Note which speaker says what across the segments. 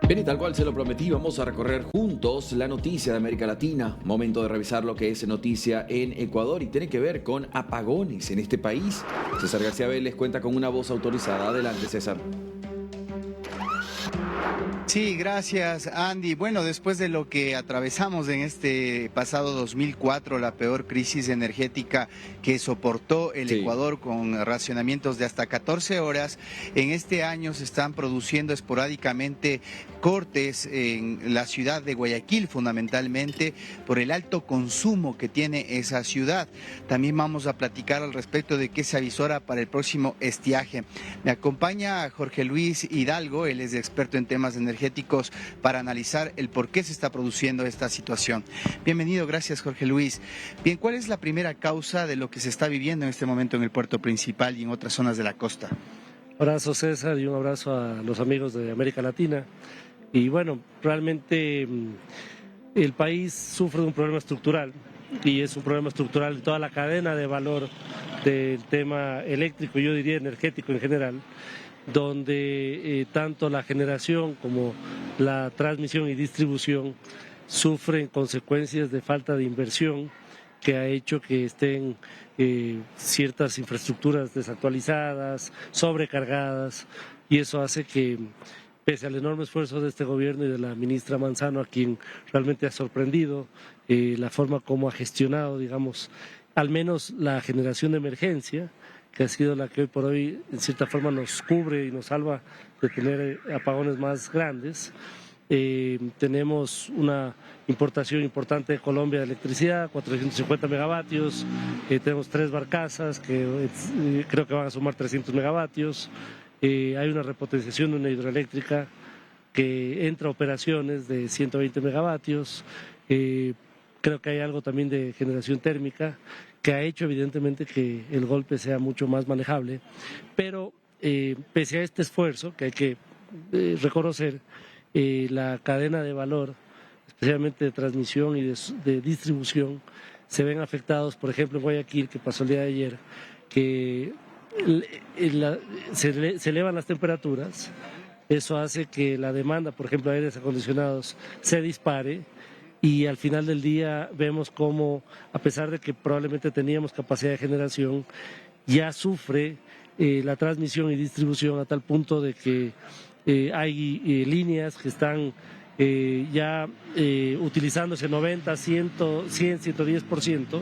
Speaker 1: Bien, y tal cual se lo prometí, vamos a recorrer juntos la noticia de América Latina. Momento de revisar lo que es noticia en Ecuador y tiene que ver con apagones en este país. César García Vélez cuenta con una voz autorizada. Adelante, César.
Speaker 2: Sí, gracias, Andy. Bueno, después de lo que atravesamos en este pasado 2004, la peor crisis energética que soportó el
Speaker 1: Sí.
Speaker 2: Ecuador con racionamientos de hasta 14 horas, en este año se están produciendo esporádicamente cortes en la ciudad de Guayaquil, fundamentalmente por el alto consumo que tiene esa ciudad. También vamos a platicar al respecto de qué se avisora para el próximo estiaje. Me acompaña Jorge Luis Hidalgo, él es experto en temas energéticos, para analizar el por qué se está produciendo esta situación. Bienvenido, gracias Jorge Luis. Bien, ¿cuál es la primera causa de lo que se está viviendo en este momento en el puerto principal y en otras zonas de la costa?
Speaker 3: Un abrazo, César, y un abrazo a los amigos de América Latina. Y bueno, realmente el país sufre de un problema estructural, y es un problema estructural en toda la cadena de valor del tema eléctrico, yo diría energético en general, donde tanto la generación como la transmisión y distribución sufren consecuencias de falta de inversión que ha hecho que estén ciertas infraestructuras desactualizadas, sobrecargadas, y eso hace que, pese al enorme esfuerzo de este gobierno y de la ministra Manzano, a quien realmente ha sorprendido la forma como ha gestionado, digamos, al menos la generación de emergencia, que ha sido la que hoy por hoy en cierta forma nos cubre y nos salva de tener apagones más grandes. Tenemos una importación importante de Colombia de electricidad, 450 megavatios, tenemos 3 barcazas que creo que van a sumar 300 megavatios, hay una repotenciación de una hidroeléctrica que entra a operaciones de 120 megavatios, creo que hay algo también de generación térmica que ha hecho evidentemente que el golpe sea mucho más manejable, pero pese a este esfuerzo que hay que reconocer, la cadena de valor, especialmente de transmisión y de distribución, se ven afectados, por ejemplo en Guayaquil, que pasó el día de ayer, que se elevan las temperaturas, eso hace que la demanda, por ejemplo, de aires acondicionados se dispare, y al final del día vemos cómo, a pesar de que probablemente teníamos capacidad de generación, ya sufre la transmisión y distribución a tal punto de que hay líneas que están ya utilizándose 90, 100, 110%,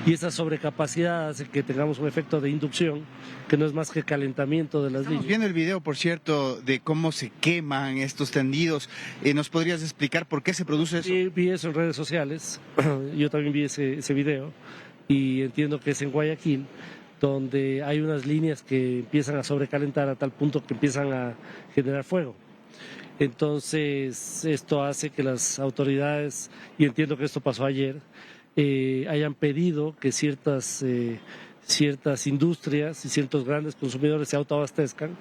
Speaker 3: y esa sobrecapacidad hace que tengamos un efecto de inducción, que no es más que calentamiento de las
Speaker 2: Estamos
Speaker 3: líneas.
Speaker 2: viendo el video, por cierto, de cómo se queman estos tendidos. ¿Nos podrías explicar por qué se produce eso?
Speaker 3: Vi eso en redes sociales, yo también vi ese video, y entiendo que es en Guayaquil, donde hay unas líneas que empiezan a sobrecalentar a tal punto que empiezan a generar fuego. Entonces, esto hace que las autoridades, y entiendo que esto pasó ayer, hayan pedido que ciertas industrias y ciertos grandes consumidores se autoabastezcan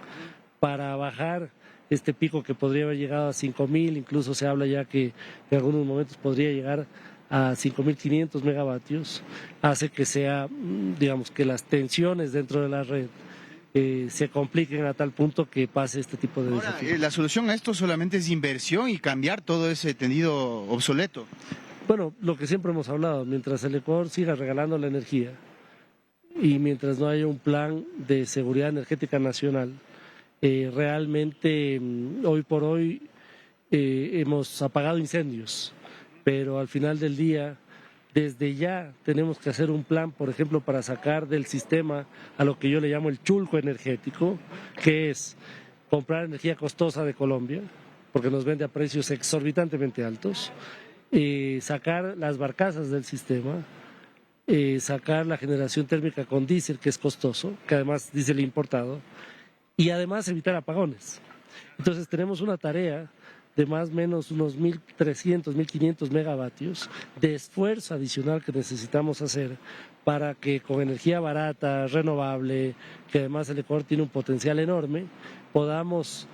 Speaker 3: para bajar este pico que podría haber llegado a 5.000, incluso se habla ya que en algunos momentos podría llegar a 5.500 megavatios, hace que sea, digamos, que las tensiones dentro de la red se compliquen a tal punto que pase este tipo de desafíos.
Speaker 2: La solución a esto solamente es inversión y cambiar todo ese tendido obsoleto.
Speaker 3: Bueno, lo que siempre hemos hablado, mientras el Ecuador siga regalando la energía y mientras no haya un plan de seguridad energética nacional, realmente hoy por hoy hemos apagado incendios, pero al final del día, desde ya tenemos que hacer un plan, por ejemplo, para sacar del sistema a lo que yo le llamo el chulco energético, que es comprar energía costosa de Colombia, porque nos vende a precios exorbitantemente altos, sacar las barcazas del sistema, sacar la generación térmica con diésel, que es costoso, que además diésel importado, y además evitar apagones. Entonces tenemos una tarea de más o menos unos 1.300, 1.500 megavatios de esfuerzo adicional que necesitamos hacer para que con energía barata, renovable, que además el Ecuador tiene un potencial enorme, podamos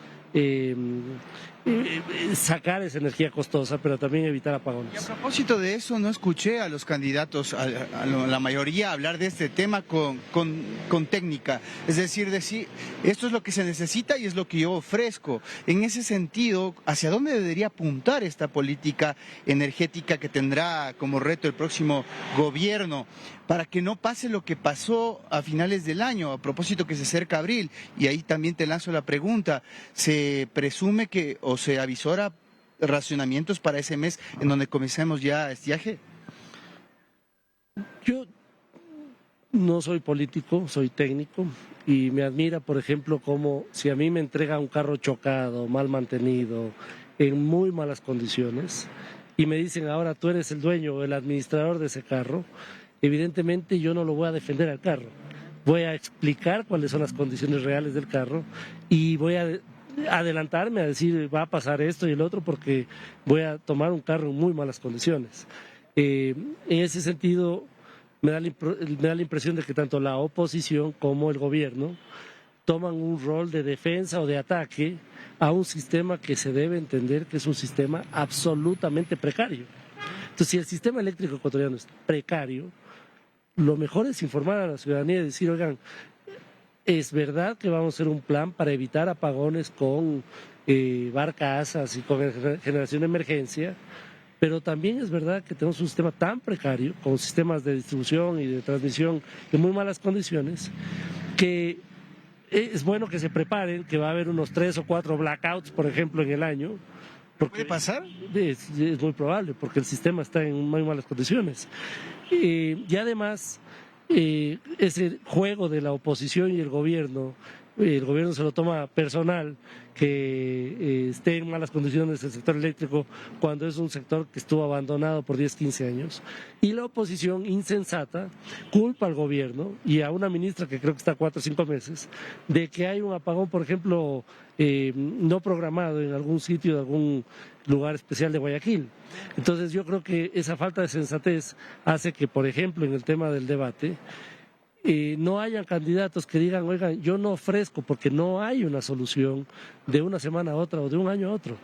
Speaker 3: sacar esa energía costosa, pero también evitar
Speaker 2: Y a
Speaker 3: apagones.
Speaker 2: propósito de eso, no escuché a los candidatos, la mayoría, hablar de este tema con técnica. Es decir, esto es lo que se necesita y es lo que yo ofrezco. En ese sentido, ¿hacia dónde debería apuntar esta política energética que tendrá como reto el próximo gobierno? Para que no pase lo que pasó a finales del año, a propósito que se acerca abril, y ahí también te lanzo la pregunta, ¿se presume que o se avisora racionamientos para ese mes en donde comencemos ya estiaje?
Speaker 3: Yo no soy político, soy técnico y me admira, por ejemplo, como si a mí me entrega un carro chocado, mal mantenido, en muy malas condiciones, y me dicen ahora tú eres el dueño o el administrador de ese carro, evidentemente yo no lo voy a defender al carro. Voy a explicar cuáles son las condiciones reales del carro y voy a adelantarme a decir va a pasar esto y el otro porque voy a tomar un carro en muy malas condiciones. En ese sentido, me da la impresión de que tanto la oposición como el gobierno toman un rol de defensa o de ataque a un sistema que se debe entender que es un sistema absolutamente precario. Entonces, si el sistema eléctrico ecuatoriano es precario, lo mejor es informar a la ciudadanía y decir, oigan, es verdad que vamos a hacer un plan para evitar apagones con barcazas y con generación de emergencia, pero también es verdad que tenemos un sistema tan precario, con sistemas de distribución y de transmisión en muy malas condiciones, que es bueno que se preparen, que va a haber unos 3 o 4 blackouts, por ejemplo, en el año.
Speaker 2: ¿Puede pasar?
Speaker 3: Es muy probable, porque el sistema está en muy malas condiciones. Y además, ese juego de la oposición y el gobierno se lo toma personal, que esté en malas condiciones el sector eléctrico cuando es un sector que estuvo abandonado por 10, 15 años. Y la oposición insensata culpa al gobierno y a una ministra que creo que está 4 o 5 meses de que hay un apagón, por ejemplo, no programado en algún sitio de algún lugar especial de Guayaquil. Entonces yo creo que esa falta de sensatez hace que, por ejemplo, en el tema del debate, no hayan candidatos que digan, oigan, yo no ofrezco porque no hay una solución de una semana a otra o de un año a otro.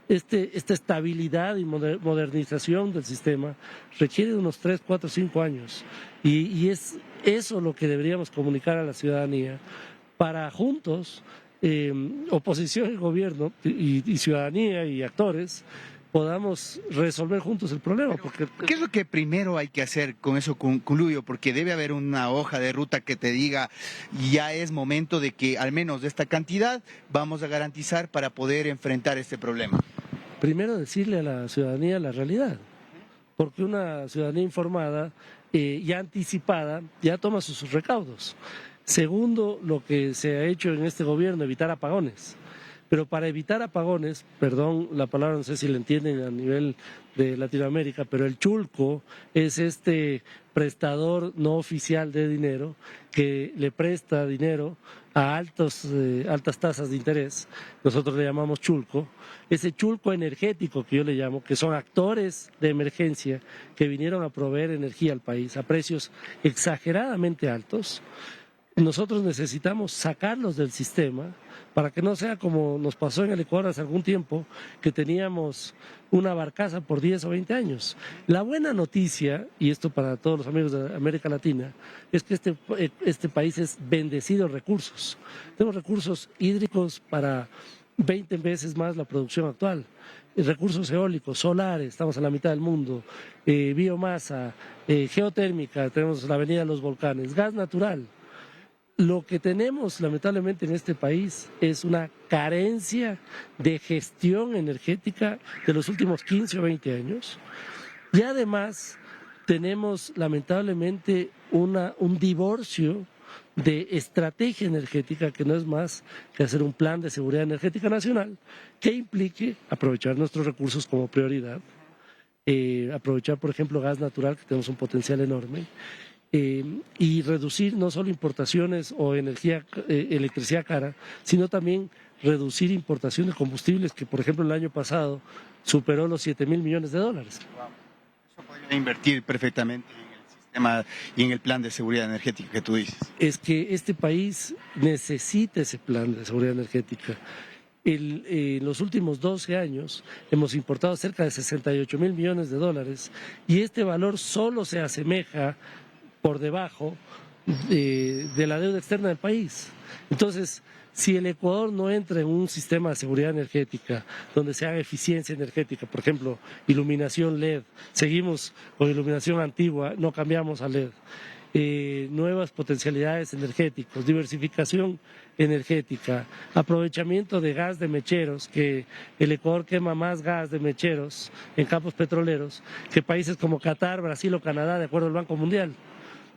Speaker 3: Esta estabilidad y modernización del sistema requiere de unos 3, 4, 5 años. Y es eso lo que deberíamos comunicar a la ciudadanía para juntos, oposición y gobierno y ciudadanía y actores, podamos resolver juntos el problema. Porque
Speaker 2: ¿Qué es lo que primero hay que hacer? Con eso concluyo, porque debe haber una hoja de ruta que te diga ya es momento de que al menos de esta cantidad vamos a garantizar para poder enfrentar este problema.
Speaker 3: primero decirle a la ciudadanía la realidad, porque una ciudadanía informada, ya anticipada, ya toma sus recaudos. Segundo, lo que se ha hecho en este gobierno, evitar apagones. Pero para evitar apagones, perdón la palabra, no sé si la entienden a nivel de Latinoamérica, pero el chulco es este prestador no oficial de dinero que le presta dinero a altas tasas de interés, nosotros le llamamos chulco, ese chulco energético que yo le llamo, que son actores de emergencia que vinieron a proveer energía al país a precios exageradamente altos. Nosotros necesitamos sacarlos del sistema para que no sea como nos pasó en el Ecuador hace algún tiempo, que teníamos una barcaza por 10 o 20 años. La buena noticia, y esto para todos los amigos de América Latina, es que este país es bendecido en recursos. Tenemos recursos hídricos para 20 veces más la producción actual. Recursos eólicos, solares, estamos a la mitad del mundo, biomasa, geotérmica, tenemos la avenida de los volcanes, gas natural. Lo que tenemos lamentablemente en este país es una carencia de gestión energética de los últimos 15 o 20 años y además tenemos lamentablemente un divorcio de estrategia energética que no es más que hacer un plan de seguridad energética nacional que implique aprovechar nuestros recursos como prioridad, aprovechar por ejemplo gas natural que tenemos un potencial enorme, y reducir no solo importaciones o electricidad cara, sino también reducir importación de combustibles que, por ejemplo, el año pasado superó los $7.000 millones.
Speaker 2: Wow. Eso podría invertir perfectamente en el sistema y en el plan de seguridad energética que tú dices.
Speaker 3: Es que este país necesita ese plan de seguridad energética. En los últimos 12 años hemos importado cerca de 68.000 millones de dólares y este valor solo se asemeja por debajo de la deuda externa del país. Entonces, si el Ecuador no entra en un sistema de seguridad energética donde se haga eficiencia energética, por ejemplo, iluminación LED, seguimos con iluminación antigua, no cambiamos a LED, nuevas potencialidades energéticas, diversificación energética, aprovechamiento de gas de mecheros, que el Ecuador quema más gas de mecheros en campos petroleros que países como Qatar, Brasil o Canadá, de acuerdo al Banco Mundial.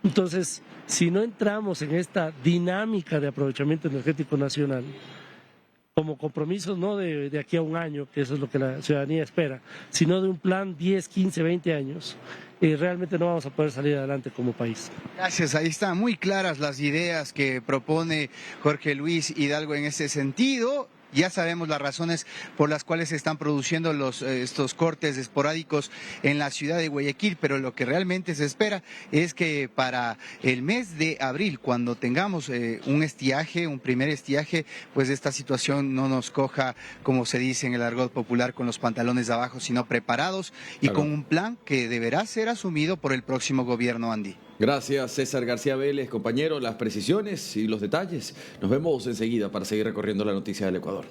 Speaker 3: Entonces, si no entramos en esta dinámica de aprovechamiento energético nacional, como compromiso no de aquí a un año, que eso es lo que la ciudadanía espera, sino de un plan 10, 15, 20 años, realmente no vamos a poder salir adelante como país.
Speaker 2: Gracias, ahí están muy claras las ideas que propone Jorge Luis Hidalgo en ese sentido. Ya sabemos las razones por las cuales se están produciendo estos cortes esporádicos en la ciudad de Guayaquil, pero lo que realmente se espera es que para el mes de abril, cuando tengamos un primer estiaje, pues esta situación no nos coja, como se dice en el argot popular, con los pantalones de abajo, sino preparados y
Speaker 1: Claro.
Speaker 2: con un plan que deberá ser asumido por el próximo gobierno andí.
Speaker 1: Gracias, César García Vélez, compañero, las precisiones y los detalles. Nos vemos enseguida para seguir recorriendo la noticia del Ecuador.